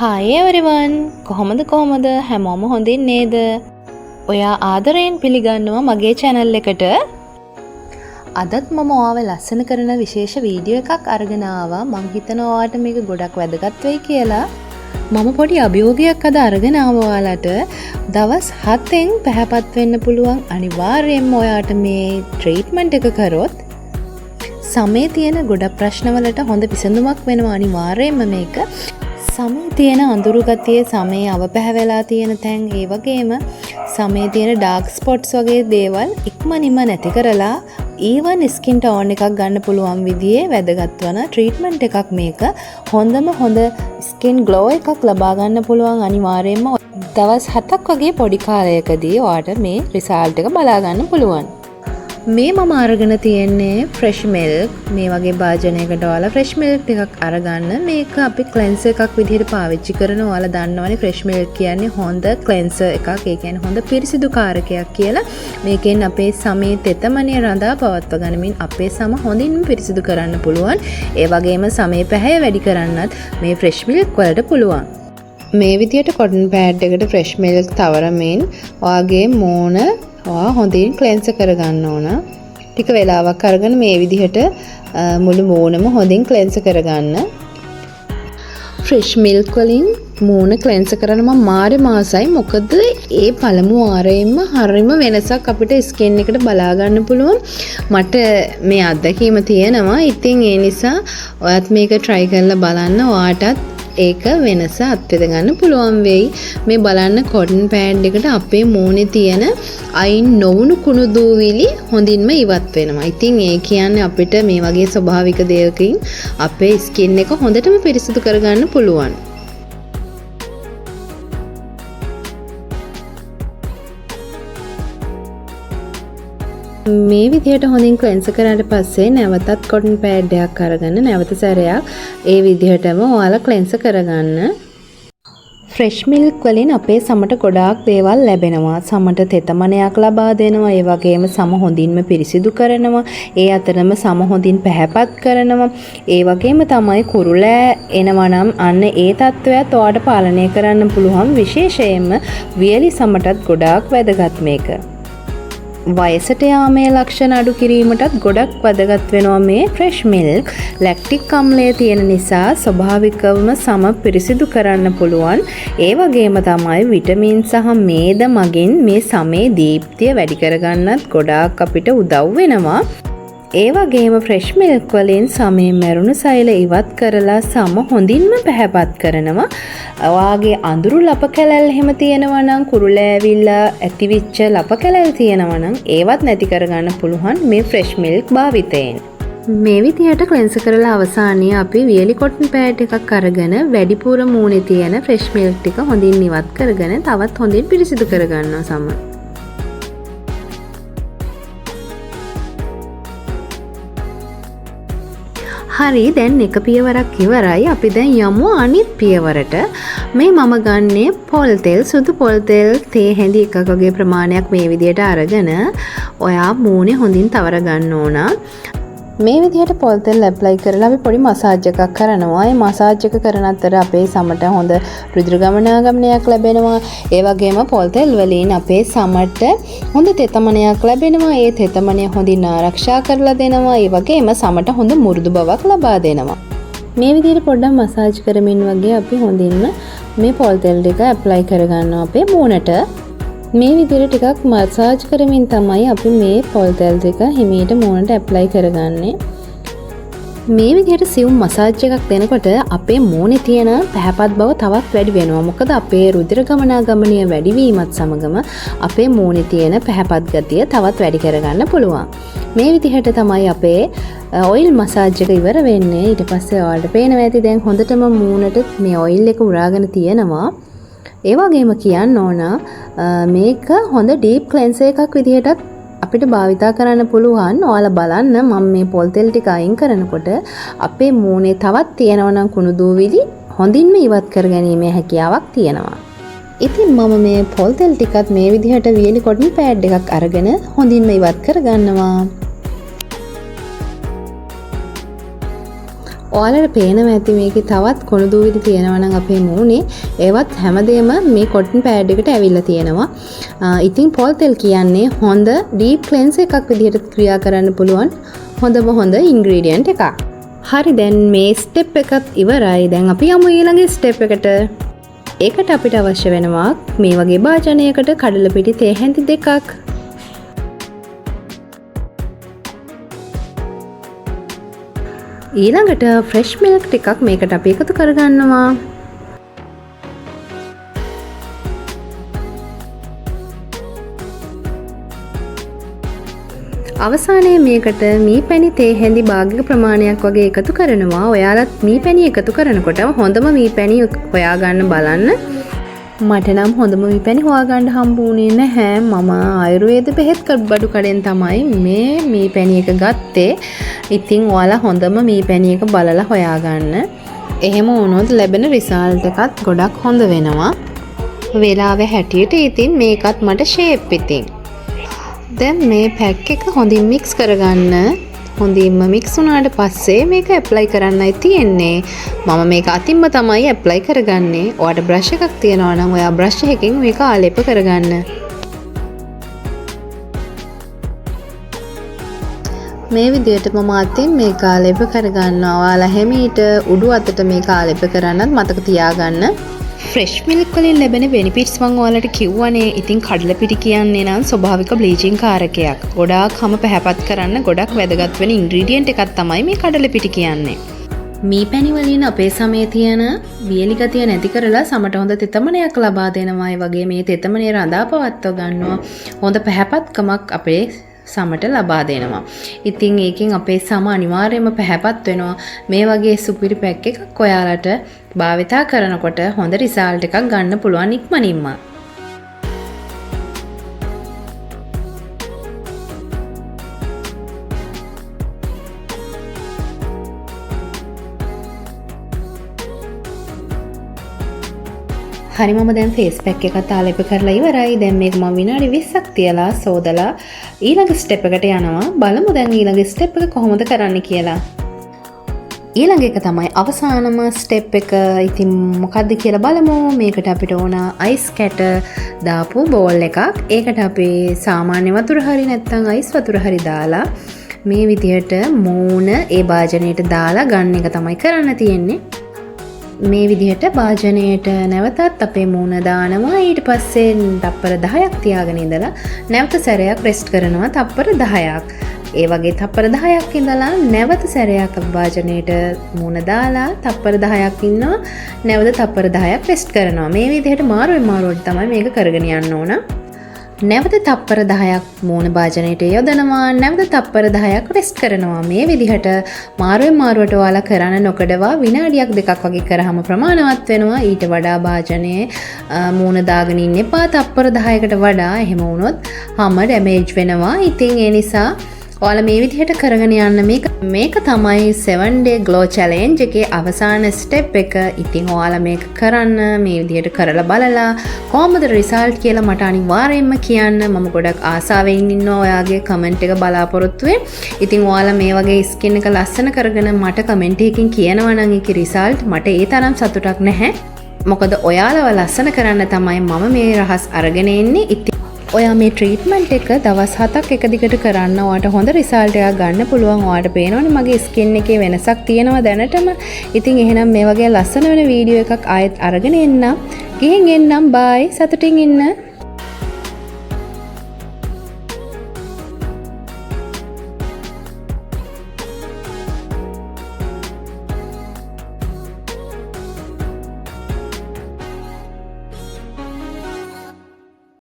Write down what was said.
Hi everyone! කොහොමද හැමෝම හොඳින් නේද? ඔයා ආදරයෙන් පිළිගන්නවා මගේ channel එකට. අදත් මම ඔයාව ලස්සන කරන විශේෂ වීඩියෝ එකක් අරගෙන ආවා. මං හිතනවා ඔයාලට මේක ගොඩක් වැදගත් වෙයි කියලා. මම පොඩි අභියෝගයක් අද අරගෙන ආවා ඔයාලට. දවස් 7න් පැහැපත් වෙන්න පුළුවන් අනිවාර්යයෙන්ම ඔයාට මේ ට්‍රීට්මන්ට් එක කරොත් සමේ තියෙන ගොඩක් ප්‍රශ්නවලට හොඳ විසඳුමක් වෙනවා අනිවාර්යයෙන්ම මේක. සමේ තියෙන අඳුරු ගතිය, සමේ අවපැහැවෙලා තියෙන තැන්, ඒ වගේම සමේ තියෙන ඩාර්ක් ස්පොට්ස් වගේ දේවල් ඉක්මනින්ම නැති කරලා ඊවන් ස්කින් ටෝන් එකක් ගන්න පුළුවන් විදිහේ වැදගත් වන ට්‍රීට්මන්ට් එකක් මේක. හොඳම හොඳ ස්කින් ග්ලෝ එකක් ලබා ගන්න පුළුවන් අනිවාර්යයෙන්ම දවස් 7ක් වගේ පොඩි කාලයකදී ඔයාට මේ රිසල්ට් එක බලා ගන්න පුළුවන්. මේ මම අරගෙන තියෙන්නේ ෆ්‍රෙෂ් මිල්ක්. මේ වගේ භාජනයකට ඔයාලා ෆ්‍රෙෂ් මිල්ක් ටිකක් අරගන්න. මේක අපි ක්ලෙන්සර් එකක් විදිහට පාවිච්චි කරන. ඔයාලා දන්නවනේ ෆ්‍රෙෂ් මිල්ක් කියන්නේ හොඳ ක්ලෙන්සර් එකක්. ඒ කියන්නේ හොඳ පිරිසිදු කාරකයක් කියලා. මේකෙන් අපේ සමේ තෙතමනය රඳා පවත්වා ගනිමින් අපේ සම හොඳින් පිරිසිදු කරන්න පුළුවන්. ඒ වගේම සමේ පැහැය වැඩි කරන්නත් මේ ෆ්‍රෙෂ් මිල්ක් වලට පුළුවන්. මේ විදිහට කොටන් පෑඩ් එකට ෆ්‍රෙෂ් මිල්ක් තවරමින් ඔයාගේ මූණ හොඳින් ක්ලෙන්සර් කරගන්න ඕන. ටික වෙලාවක් අරගෙන මේ විදිහට මුළු මූණම හොඳින් ක්ලෙන්සර් කරගන්න. ෆ්‍රෙෂ් මිල්ක් වලින් මූණ ක්ලෙන්සර් කරන මම මාසයි. මොකද ඒ පළමු වාරයෙන්ම හරිම වෙනසක් අපිට ස්කින් එකට බලා ගන්න පුළුවන්. මට මේ අත්දැකීම තියෙනවා. ඉතින් ඒ නිසා ඔයත් මේක try කරලා බලන්න. ඔයාටත් ඒක වෙනස අත්විඳ ගන්න පුළුවන් වෙයි. මේ බලන්න කොටන් පෑඩ් එකට අපේ මූණේ තියෙන අයින් නොවුණු කුණු දූවිලි හොඳින්ම ඉවත් වෙනවා. ඉතින් ඒ කියන්නේ අපිට මේ වගේ ස්වභාවික දෙයකින් අපේ ස්කින් එක හොඳටම පිරිසිදු කරගන්න පුළුවන්. මේ විදිහට හොඳින් ක්ලෙන්සර් කරාට පස්සේ නැවතත් කොටන් පෑඩ් එකක් අරගෙන නැවත සැරයක් ඒ විදිහටම ඔයාලා ක්ලෙන්සර් කරගන්න. ෆ්‍රෙෂ් මිල්ක් වලින් අපේ සමට ගොඩාක් දේවල් ලැබෙනවා. සමට තෙතමනයක් ලබා දෙනවා. ඒ වගේම සම හොඳින්ම පිරිසිදු කරනවා. ඒ අතරම සම හොඳින් පැහැපත් කරනවා. ඒ වගේම තමයි කුරුලෑ එනවා නම් අන්න ඒ තත්ත්වයත් ඔයාට පාලනය කරන්න පුළුවන්. විශේෂයෙන්ම වියලි සමටත් ගොඩාක් වැදගත් මේක. වයසට යාමේ ලක්ෂණ අඩු කිරීමටත් ගොඩක් වැදගත් වෙනවා මේ ෆ්‍රෙෂ් මිල්ක්. ලැක්ටික් අම්ලය තියෙන නිසා ස්වභාවිකවම සම පිරිසිදු කරන්න පුළුවන්. ඒ වගේම තමයි විටමින් සහ මේද මගින් මේ සමේ දීප්තිය වැඩි කරගන්නත් ගොඩාක් අපිට උදව් වෙනවා. ඒ වගේම ෆ්‍රෙෂ් මිල්ක් වලින් සමේ මැරුණු සෛල ඉවත් කරලා සම හොඳින්ම පැහැපත් කරනවා. ඔයාගේ අඳුරු ලප කැලැල් එහෙම තියෙනවා නම්, කුරුලෑවිල්ලා ඇතිවිච්ච ලප කැලැල් තියෙනවා නම් ඒවත් නැති කරගන්න පුළුවන් මේ ෆ්‍රෙෂ් මිල්ක් භාවිතයෙන්. මේ විදිහට ක්ලෙන්සර් කරලා අවසානයේ අපි වියලි කොටන් පෑඩ් එකක් අරගෙන වැඩිපුර මූණේ තියෙන ෆ්‍රෙෂ් මිල්ක් ටික හොඳින් ඉවත් කරගෙන තවත් හොඳින් පිරිසිදු කරගන්නවා සම. හරි, දැන් එක පියවරක් ඉවරයි. අපි දැන් යමු අනිත් පියවරට. මේ මම ගන්නේ පොල් තෙල්, සුදු පොල් තෙල් තේ හැඳි එකක වගේ ප්‍රමාණයක් මේ විදිහට අරගෙන ඔයා මූණේ හොඳින් තවර ගන්න ඕන. මේ විදිහට පොල් තෙල් ඇප්ලයි කරලා අපි පොඩි මසාජ් එකක් කරනවා. ඒ මසාජ් එක කරන අතර අපේ සමට හොඳ රුධිර ගමනාගමනයක් ලැබෙනවා. ඒ වගේම පොල් තෙල් වලින් අපේ සමට හොඳ තෙතමනයක් ලැබෙනවා. ඒ තෙතමනය හොඳින් ආරක්ෂා කරලා දෙනවා. ඒ වගේම සමට හොඳ මුරුදු බවක් ලබා දෙනවා. මේ විදිහට පොඩ්ඩක් මසාජ් කරමින් වගේ අපි හොඳින්ම මේ පොල් තෙල් ටික ඇප්ලයි කරගන්නවා අපේ මූණට. මේ විදිහට ටිකක් මසාජ් කරමින් තමයි අපි මේ පොල් තෙල් ටික හිමීට මූණට ඇප්ලයි කරගන්නේ. මේ විදිහට සියුම් මසාජ් එකක් දෙනකොට අපේ මූණේ තියෙන පැහැපත් බව තවත් වැඩි වෙනවා. මොකද අපේ රුධිර ගමනාගමනය වැඩි වීමත් සමගම අපේ මූණේ තියෙන පැහැපත් ගතිය තවත් වැඩි කරගන්න පුළුවන්. මේ විදිහට තමයි අපේ ඔයිල් මසාජ් එක ඉවර වෙන්නේ. ඊට පස්සේ ඔයාලට පේනවා ඇති දැන් හොඳටම මූණට මේ ඔයිල් එක උරාගෙන තියෙනවා. ඒ වගේම කියන්න ඕන මේක හොඳ ඩීප් ක්ලෙන්සර් එකක් විදිහටත් අපිට භාවිතා කරන්න පුළුවන්. ඔයාලා බලන්න මම මේ පොල් තෙල් ටික අයින් කරනකොට අපේ මූණේ තවත් තියෙනවා නම් කුණු දූවිලි හොඳින්ම ඉවත් කර ගැනීමේ හැකියාවක් තියෙනවා. ඉතින් මම මේ පොල් තෙල් ටිකත් මේ විදිහට වියලි කොටන් පෑඩ් එකක් අරගෙන හොඳින්ම ඉවත් කරගන්නවා. ඔයාලට පේනවා ඇති මේකේ තවත් කොණු දූවිලි තියෙනවා නම් අපේ මූණේ ඒවත් හැමදේම මේ කොටන් පෑඩ් එකට ඇවිල්ලා තියෙනවා. ඉතින් පොල් තෙල් කියන්නේ හොඳ ඩීප් ක්ලෙන්ස් එකක් විදිහට ක්‍රියා කරන්න පුළුවන් හොඳ ඉන්ග්‍රීඩියන්ට් එකක්. හරි දැන් මේ ස්ටෙප් එකත් ඉවරයි. දැන් අපි යමු ඊළඟ ස්ටෙප් එකට. ඒකට අපිට අවශ්‍ය වෙනවා මේ වගේ භාජනයකට කඩල පිටි තේ හැඳි දෙකක්. ඊළඟට ෆ්‍රෙෂ් මිල්ක් ටිකක් මේකට අපි එකතු කරගන්නවා. අවසානයේ මේකට මී පැණි තේ හැඳි භාගික ප්‍රමාණයක් වගේ එකතු කරනවා. ඔයාලත් මී පැණි එකතු කරනකොට හොඳම මී පැණි හොයාගන්න බලන්න. මට නම් හොඳම මී පැණි හොයාගන්න හම්බුනේ නැහැ. මම ආයුර්වේද බෙහෙත් බඩු කඩෙන් තමයි මේ මී පැණි එක ගත්තේ. ඉතින් ඔයාලා හොඳම මී පැණි එක බලලා හොයාගන්න. එහෙම වුණොත් ලැබෙන රිසල්ට් එකත් ගොඩක් හොඳ වෙනවා. වෙලාවේ හැටියට ඉතින් මේකත් මට ෂේප් ඉතින්. දැන් මේ පැක් එක හොඳින් මික්ස් කරගන්න. හොඳින්ම මික්ස් වුණාට පස්සේ මේක ඇප්ලයි කරන්නයි තියෙන්නේ. මම මේක අතින්ම තමයි ඇප්ලයි කරගන්නේ. ඔයාලට බ්‍රෂ් එකක් තියෙනවා නම් ඔයා බ්‍රෂ් එකකින් මේක ආලේප කරගන්න. මේ විදිහට මම අතින් මේක ආලේප කරගන්නවා. ඔයාලා හැමීට උඩු අතට මේක ආලේප කරන්නත් මතක තියාගන්න. ෆ්‍රෙෂ් මිල්ක් වලින් ලැබෙන බෙනිෆිට්ස් මම ඔයාලට කිව්වනේ. ඉතින් කඩල පිටි කියන්නේ නම් ස්වභාවික බ්ලීචින් කාරකයක්. ගොඩාක් හැම පැහැපත් කරන්න ගොඩක් වැදගත් වෙන ඉන්ග්‍රීඩියන්ට් එකක් තමයි මේ කඩල පිටි කියන්නේ. මී පැණි වලින් අපේ සමයේ තියෙන වියලි ගතිය නැති කරලා සමට හොඳ තෙතමනයක් ලබා දෙනවා. ඒ වගේ මේ තෙතමනේ රඳා පවත්ව ගන්නවා. හොඳ පැහැපත්කමක් අපේ සමට ලබා දෙනවා. ඉතින් ඒකෙන් අපේ සම අනිවාර්යයෙන්ම පැහැපත් වෙනවා. මේ වගේ සුපිරි පැක් එකක් ඔයාලට භාවිතා කරනකොට හොඳ රිසල්ට් එකක් ගන්න පුළුවන් ඉක්මනින්ම. හරි මම දැන් ෆේස් පැක් එකත් ආලේප කරලා ඉවරයි. දැන් මේක මම විනාඩි 20ක් තියලා සෝදලා ඊළඟ ස්ටෙප් එකට යනවා. බලමු දැන් ඊළඟ ස්ටෙප් එක කොහොමද කරන්න කියලා. ඊළඟ එක තමයි අවසානම ස්ටෙප් එක. ඉතින් මොකද්ද කියලා බලමු. මේකට අපිට ඕන අයිස් කැට දාපු බෝල් එකක්. ඒකට අපි සාමාන්‍ය වතුර හරි නැත්නම් අයිස් වතුර හරි දාලා මේ විදිහට මූණ ඒ භාජනයට දාලා ගන්න එක තමයි කරන්න තියෙන්නේ. මේ විදිහට භාජනයට නැවතත් අපේ මූණ දානවා. ඊට පස්සේ තප්පර 10ක් තියාගෙන ඉඳලා නැවත සැරයක් රෙස්ට් කරනවා තප්පර 10ක්. ඒ වගේ තප්පර 10ක් ඉඳලා නැවත සැරයක් භාජනයට මූණ දාලා තප්පර 10ක් ඉන්නවා. නැවත තප්පර 10ක් රෙස්ට් කරනවා. මේ විදිහට මාරුවෙන් තමයි මේක කරගෙන යන්න ඕන. නැවත තප්පර 10ක් මූණ භාජනයට යොදනවා. නැවත තප්පර 10ක් රෙස්ට් කරනවා. මේ විදිහට මාරුවට ඔයාලා කරන්න නොකඩවා විනාඩියක් දෙකක් වගේ කරාම ප්‍රමාණවත් වෙනවා. ඊට වඩා භාජනයේ මූණ දාගෙන ඉන්න එපා. තප්පර 10කට වඩා එහෙම වුණොත් හැම ඩැමේජ් වෙනවා. ඉතින් ඒ නිසා ඔයාලා මේ විදිහට කරගෙන යන්න. මේක තමයි 7 day glow challenge එකේ අවසාන ස්ටෙප් එක. ඉතින් ඔයාලා මේක කරන්න මේ විදිහට කරලා බලලා කොහොමද රිසල්ට් කියලා මට අනිවාර්යයෙන්ම කියන්න. මම ගොඩක් ආසාවෙන් ඉන්නවා ඔයාගේ කමෙන්ට් එක බලාපොරොත්තු වෙමින්. ඉතින් ඔයාලා මේ වගේ ස්කින් එක ලස්සන කරගෙන මට කමෙන්ට් එකකින් කියනවා නම් ඒකේ රිසල්ට් මට ඒ තරම් සතුටක් නැහැ. මොකද ඔයාලව ලස්සන කරන්න තමයි මම මේ රහස් අරගෙන එන්නේ. ඉතින් ඔයා මේ ට්‍රීට්මන්ට් එක දවස් 7ක් එක දිගට කරන්න. ඔයාට හොඳ රිසල්ට් එකක් ගන්න පුළුවන්. ඔයාට පේනවනේ මගේ ස්කින් එකේ වෙනසක් තියෙනවා දැනටම. ඉතින් එහෙනම් මේ වගේ ලස්සන වෙන වීඩියෝ එකක් ආයෙත් අරගෙන එන්නම්. ගිහින් එන්නම්. බයි. සතුටින් ඉන්න.